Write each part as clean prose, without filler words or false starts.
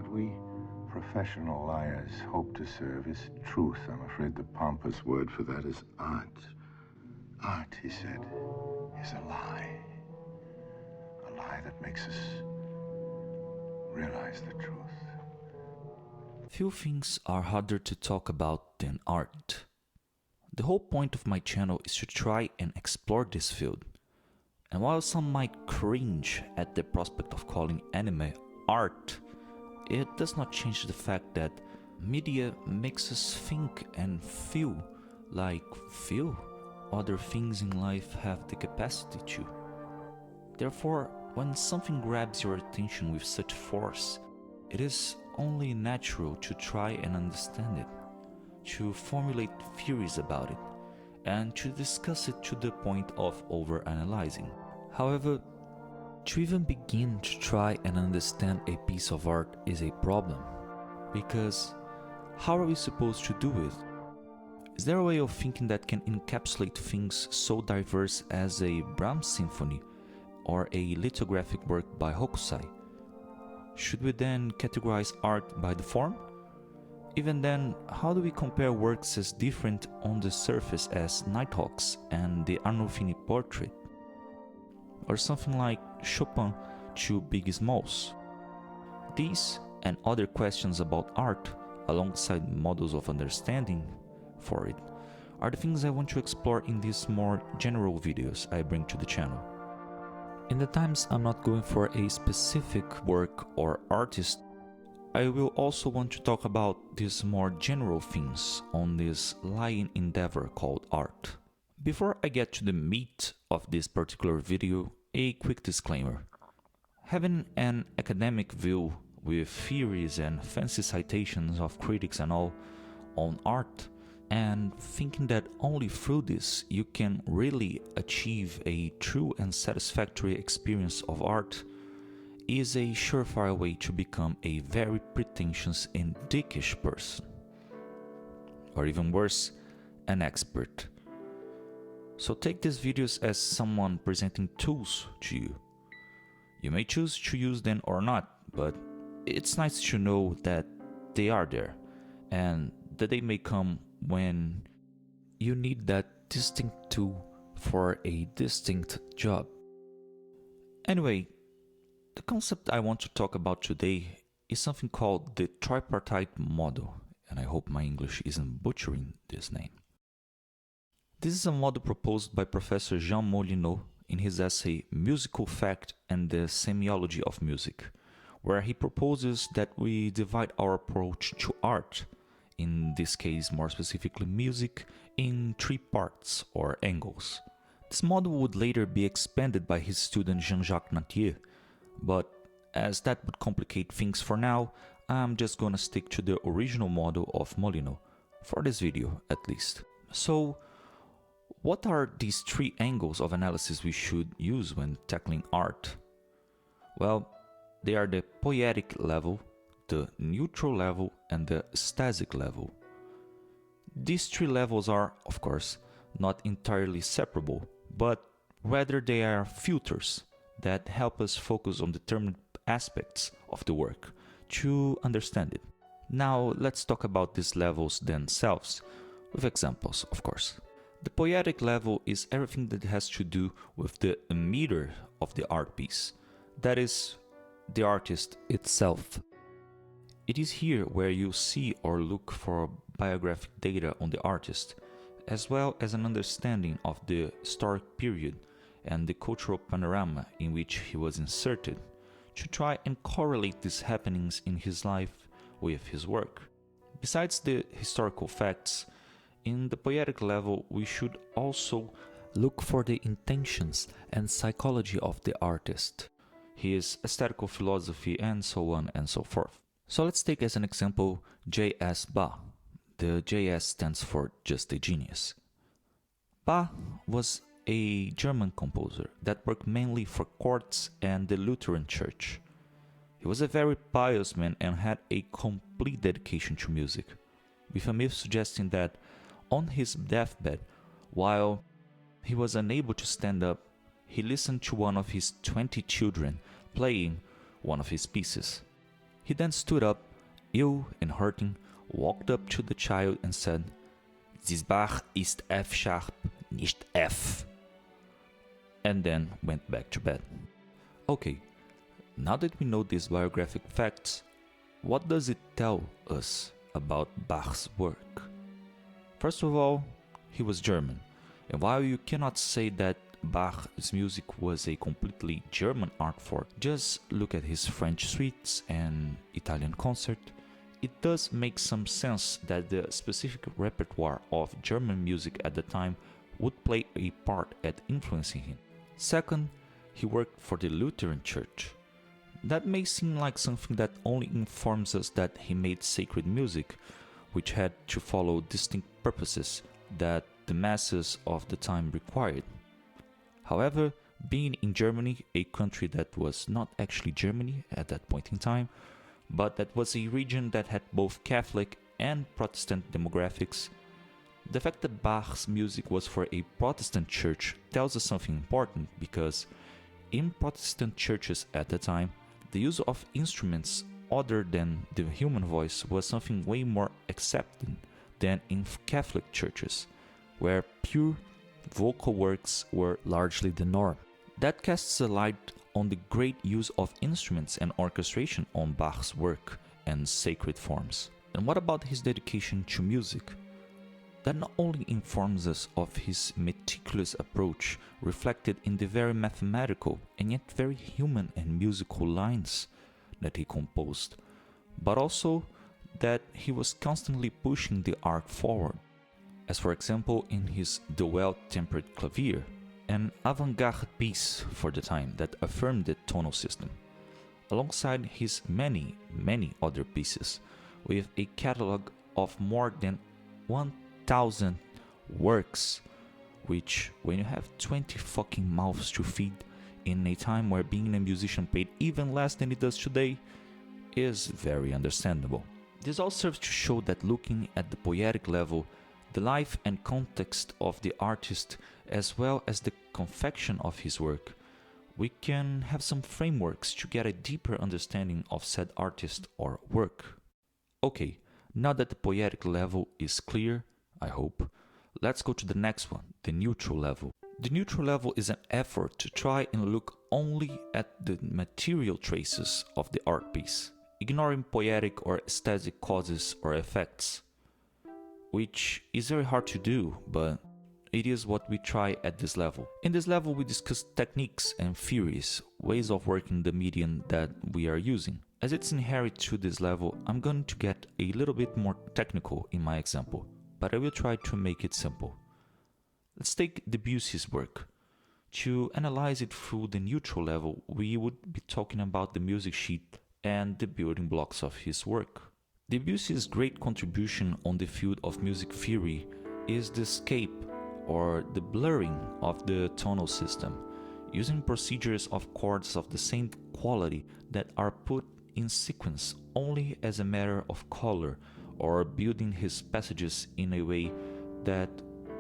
what we professional liars hope to serve is truth. I'm afraid the pompous word for that is art. Art, he said, is a lie. A lie that makes us realize the truth. Few things are harder to talk about than art. The whole point of my channel is to try and explore this field. And while some might cringe at the prospect of calling anime art, it does not change the fact that media makes us think and feel like other things in life have the capacity to. Therefore, when something grabs your attention with such force, it is only natural to try and understand it, to formulate theories about it, and to discuss it to the point of overanalyzing. However, to even begin to try and understand a piece of art is a problem, because how are we supposed to do it? Is there a way of thinking that can encapsulate things so diverse as a Brahms symphony or a lithographic work by Hokusai? Should we then categorize art by the form? Even then, how do we compare works as different on the surface as Nighthawks and the Arnolfini portrait? Or something like Chopin to Biggie Smalls? These and other questions about art, alongside models of understanding for it, are the things I want to explore in these more general videos I bring to the channel. In the times I'm not going for a specific work or artist, I will also want to talk about these more general themes on this lying endeavor called art. Before I get to the meat of this particular video, a quick disclaimer. Having an academic view with theories and fancy citations of critics and all on art, and thinking that only through this you can really achieve a true and satisfactory experience of art, is a surefire way to become a very pretentious and dickish person. Or even worse, an expert. So take these videos as someone presenting tools to you. You may choose to use them or not, but it's nice to know that they are there, and that they may come when you need that distinct tool for a distinct job. Anyway, the concept I want to talk about today is something called the Tripartite Model, and I hope my English isn't butchering this name. This is a model proposed by Professor Jean Molineaux in his essay Musical Fact and the Semiology of Music, where he proposes that we divide our approach to art, in this case more specifically music, in 3 parts or angles. This model would later be expanded by his student Jean-Jacques Nattier, but as that would complicate things for now, I'm just gonna stick to the original model of Molineaux, for this video at least. So, what are these 3 angles of analysis we should use when tackling art? Well, they are the poietic level, the neutral level, and the esthesic level. These 3 levels are, of course, not entirely separable, but rather they are filters that help us focus on determined aspects of the work to understand it. Now let's talk about these levels themselves, with examples, of course. The poietic level is everything that has to do with the emitter of the art piece, that is, the artist itself. It is here where you see or look for biographic data on the artist, as well as an understanding of the historic period and the cultural panorama in which he was inserted, to try and correlate these happenings in his life with his work. Besides the historical facts, in the poietic level we should also look for the intentions and psychology of the artist, his aesthetical philosophy, and so on and so forth. So let's take as an example J.S. Bach. The J.S. stands for just a genius. Bach was a German composer that worked mainly for courts and the Lutheran Church. He was a very pious man and had a complete dedication to music, with a myth suggesting that on his deathbed, while he was unable to stand up, he listened to one of his 20 children playing one of his pieces. He then stood up, ill and hurting, walked up to the child and said, "This Bach ist F sharp, nicht F," and then went back to bed. Okay, now that we know these biographic facts, what does it tell us about Bach's work? First of all, he was German, and while you cannot say that Bach's music was a completely German art form, just look at his French suites and Italian concert, it does make some sense that the specific repertoire of German music at the time would play a part at influencing him. Second, he worked for the Lutheran Church. That may seem like something that only informs us that he made sacred music, which had to follow distinct purposes that the masses of the time required. However, being in Germany, a country that was not actually Germany at that point in time, but that was a region that had both Catholic and Protestant demographics, the fact that Bach's music was for a Protestant church tells us something important, because in Protestant churches at the time, the use of instruments other than the human voice was something way more accepted than in Catholic churches, where pure vocal works were largely the norm. That casts a light on the great use of instruments and orchestration on Bach's work and sacred forms. And what about his dedication to music? That not only informs us of his meticulous approach reflected in the very mathematical and yet very human and musical lines that he composed, but also that he was constantly pushing the art forward, as for example in his The Well-Tempered Clavier, an avant-garde piece for the time that affirmed the tonal system, alongside his many other pieces, with a catalog of more than 1,000 works, which, when you have 20 fucking mouths to feed in a time where being a musician paid even less than it does today, is very understandable. This all serves to show that looking at the poietic level, the life and context of the artist, as well as the confection of his work, we can have some frameworks to get a deeper understanding of said artist or work. Okay, now that the poietic level is clear, I hope, let's go to the next one, the neutral level. The neutral level is an effort to try and look only at the material traces of the art piece, ignoring poietic or esthesic causes or effects, which is very hard to do, but it is what we try at this level. In this level, we discuss techniques and theories, ways of working the medium that we are using. As it's inherent to this level, I'm going to get a little bit more technical in my example, but I will try to make it simple. Let's take Debussy's work. To analyze it through the neutral level, we would be talking about the music sheet and the building blocks of his work. Debussy's great contribution on the field of music theory is the scape, or the blurring of the tonal system, using procedures of chords of the same quality that are put in sequence only as a matter of color, or building his passages in a way that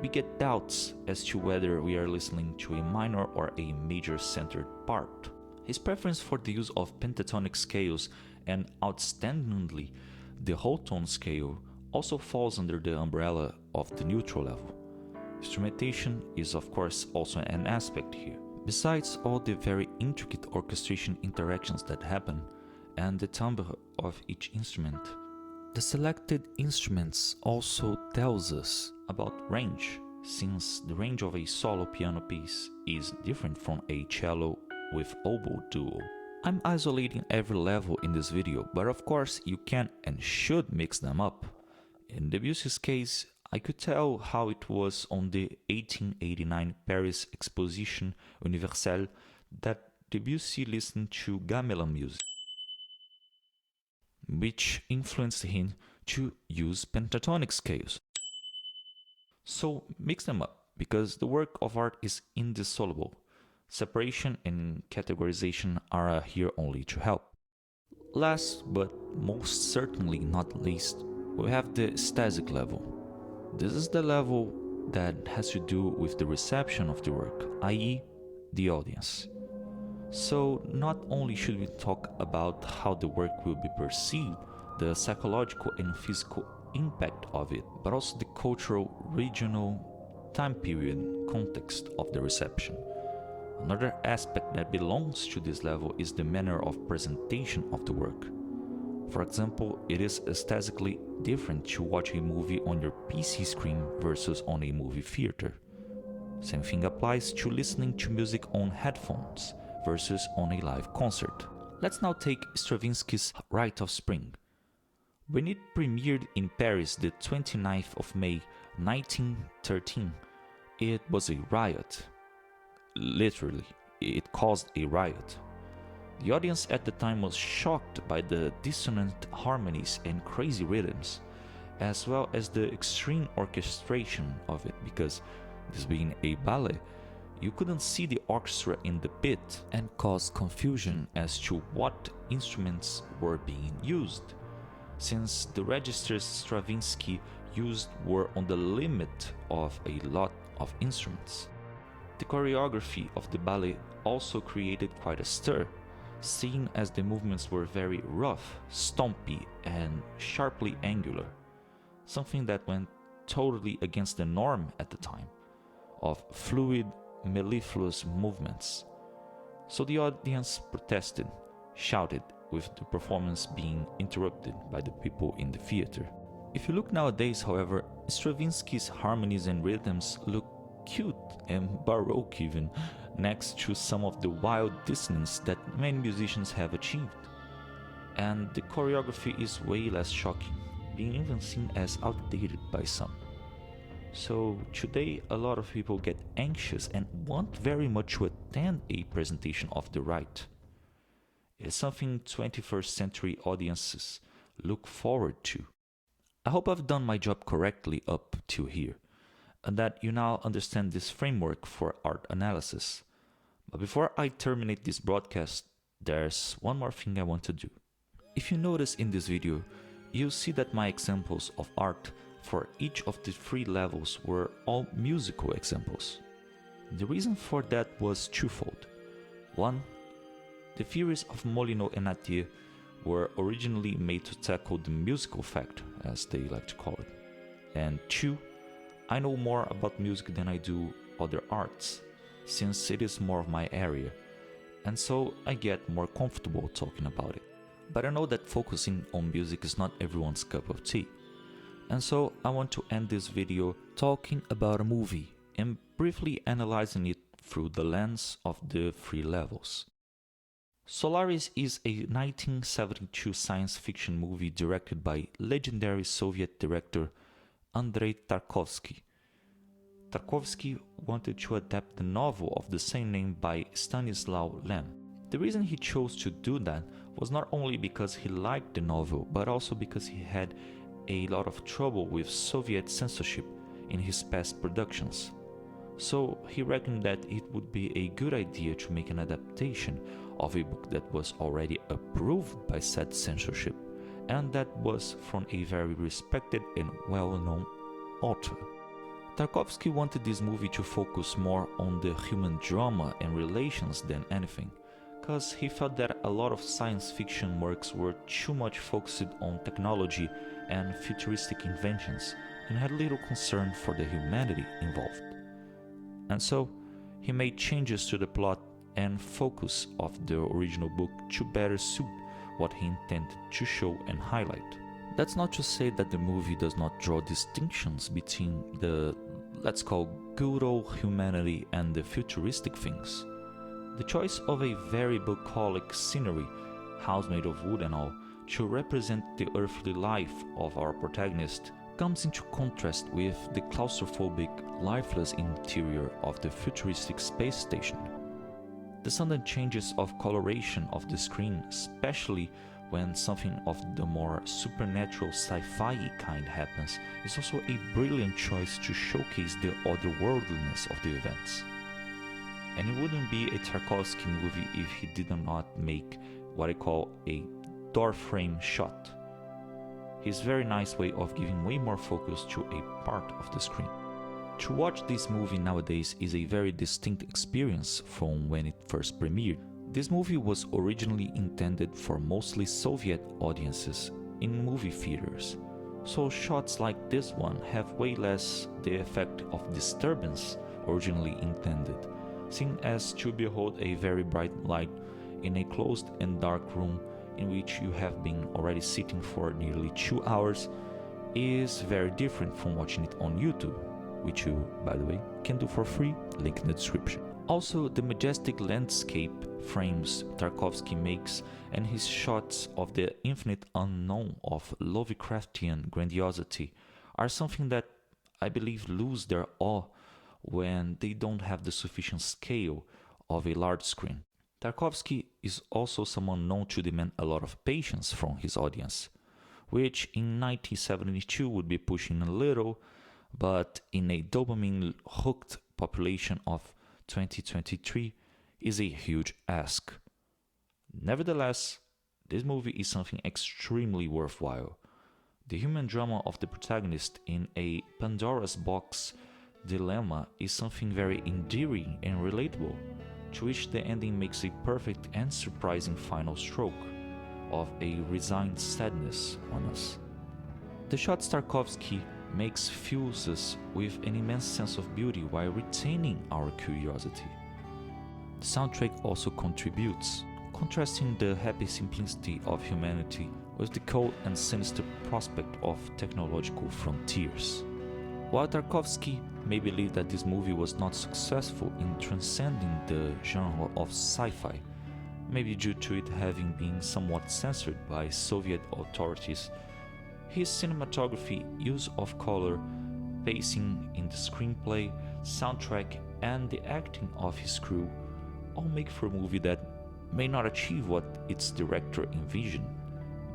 we get doubts as to whether we are listening to a minor or a major centered part. His preference for the use of pentatonic scales, and outstandingly the whole tone scale, also falls under the umbrella of the neutral level. Instrumentation is of course also an aspect here. Besides all the very intricate orchestration interactions that happen, and the timbre of each instrument, the selected instruments also tells us about range, since the range of a solo piano piece is different from a cello with oboe duo. I'm isolating every level in this video, but of course you can and should mix them up. In Debussy's case, I could tell how it was on the 1889 Paris Exposition Universelle that Debussy listened to gamelan music, which influenced him to use pentatonic scales. So mix them up, because the work of art is indissoluble. Separation and categorization are here only to help. Last but most certainly not least, we have the esthesic level. This is the level that has to do with the reception of the work, i.e., the audience. So not only should we talk about how the work will be perceived, the psychological and physical impact of it, but also the cultural, regional, time period, context of the reception. Another aspect that belongs to this level is the manner of presentation of the work. For example, it is aesthetically different to watch a movie on your PC screen versus on a movie theater. Same thing applies to listening to music on headphones versus on a live concert. Let's now take Stravinsky's Rite of Spring. When it premiered in Paris the 29th of May 1913, it was a riot. Literally, it caused a riot. The audience at the time was shocked by the dissonant harmonies and crazy rhythms, as well as the extreme orchestration of it, because this being a ballet, you couldn't see the orchestra in the pit and caused confusion as to what instruments were being used, since the registers Stravinsky used were on the limit of a lot of instruments. The choreography of the ballet also created quite a stir, seeing as the movements were very rough, stompy, and sharply angular, something that went totally against the norm at the time of fluid, mellifluous movements. So the audience protested, shouted, with the performance being interrupted by the people in the theater. If you look nowadays, however, Stravinsky's harmonies and rhythms look cute and baroque even, next to some of the wild dissonance that many musicians have achieved. And the choreography is way less shocking, being even seen as outdated by some. So today a lot of people get anxious and want very much to attend a presentation of the Rite. It is something 21st century audiences look forward to. I hope I've done my job correctly up to here, and that you now understand this framework for art analysis. But before I terminate this broadcast, there's one more thing I want to do. If you notice in this video, you'll see that my examples of art for each of the 3 levels were all musical examples. The reason for that was twofold. 1. The theories of Molyneux and Nattier were originally made to tackle the musical fact, as they like to call it. And 2. I know more about music than I do other arts, since it is more of my area, and so I get more comfortable talking about it. But I know that focusing on music is not everyone's cup of tea, and so I want to end this video talking about a movie and briefly analyzing it through the lens of the 3 levels. Solaris is a 1972 science fiction movie directed by legendary Soviet director Andrei Tarkovsky. Tarkovsky wanted to adapt the novel of the same name by Stanislaw Lem. The reason he chose to do that was not only because he liked the novel, but also because he had a lot of trouble with Soviet censorship in his past productions. So he reckoned that it would be a good idea to make an adaptation of a book that was already approved by said censorship, and that was from a very respected and well-known author. Tarkovsky wanted this movie to focus more on the human drama and relations than anything, because he felt that a lot of science fiction works were too much focused on technology and futuristic inventions and had little concern for the humanity involved. And so, he made changes to the plot and focus of the original book to better suit what he intended to show and highlight. That's not to say that the movie does not draw distinctions between the, let's call, good old humanity and the futuristic things. The choice of a very bucolic scenery, house made of wood and all, to represent the earthly life of our protagonist comes into contrast with the claustrophobic, lifeless interior of the futuristic space station. The sudden changes of coloration of the screen, especially when something of the more supernatural sci-fi kind happens, is also a brilliant choice to showcase the otherworldliness of the events. And it wouldn't be a Tarkovsky movie if he did not make what I call a door frame shot. His very nice way of giving way more focus to a part of the screen. To watch this movie nowadays is a very distinct experience from when it first premiered. This movie was originally intended for mostly Soviet audiences in movie theaters, so shots like this one have way less the effect of disturbance originally intended, seen as to behold a very bright light in a closed and dark room in which you have been already sitting for nearly 2 hours is very different from watching it on YouTube, which you, by the way, can do for free, link in the description. Also, the majestic landscape frames Tarkovsky makes and his shots of the infinite unknown of Lovecraftian grandiosity are something that I believe lose their awe when they don't have the sufficient scale of a large screen. Tarkovsky is also someone known to demand a lot of patience from his audience, which in 1972 would be pushing a little, but in a dopamine-hooked population of 2023 is a huge ask. Nevertheless, this movie is something extremely worthwhile. The human drama of the protagonist in a Pandora's box dilemma is something very endearing and relatable, to which the ending makes a perfect and surprising final stroke of a resigned sadness on us. The shots Tarkovsky makes fills us with an immense sense of beauty while retaining our curiosity. The soundtrack also contributes, contrasting the happy simplicity of humanity with the cold and sinister prospect of technological frontiers. While Tarkovsky may believe that this movie was not successful in transcending the genre of sci-fi, maybe due to it having been somewhat censored by Soviet authorities, his cinematography, use of color, pacing in the screenplay, soundtrack, and the acting of his crew all make for a movie that may not achieve what its director envisioned,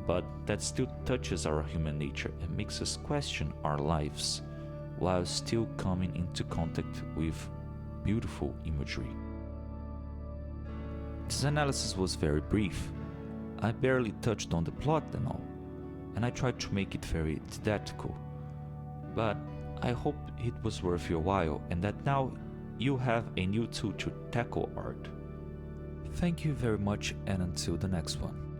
but that still touches our human nature and makes us question our lives, while still coming into contact with beautiful imagery. This analysis was very brief. I barely touched on the plot and all, and I tried to make it very didactical, but I hope it was worth your while and that now you have a new tool to tackle art. Thank you very much, and until the next one.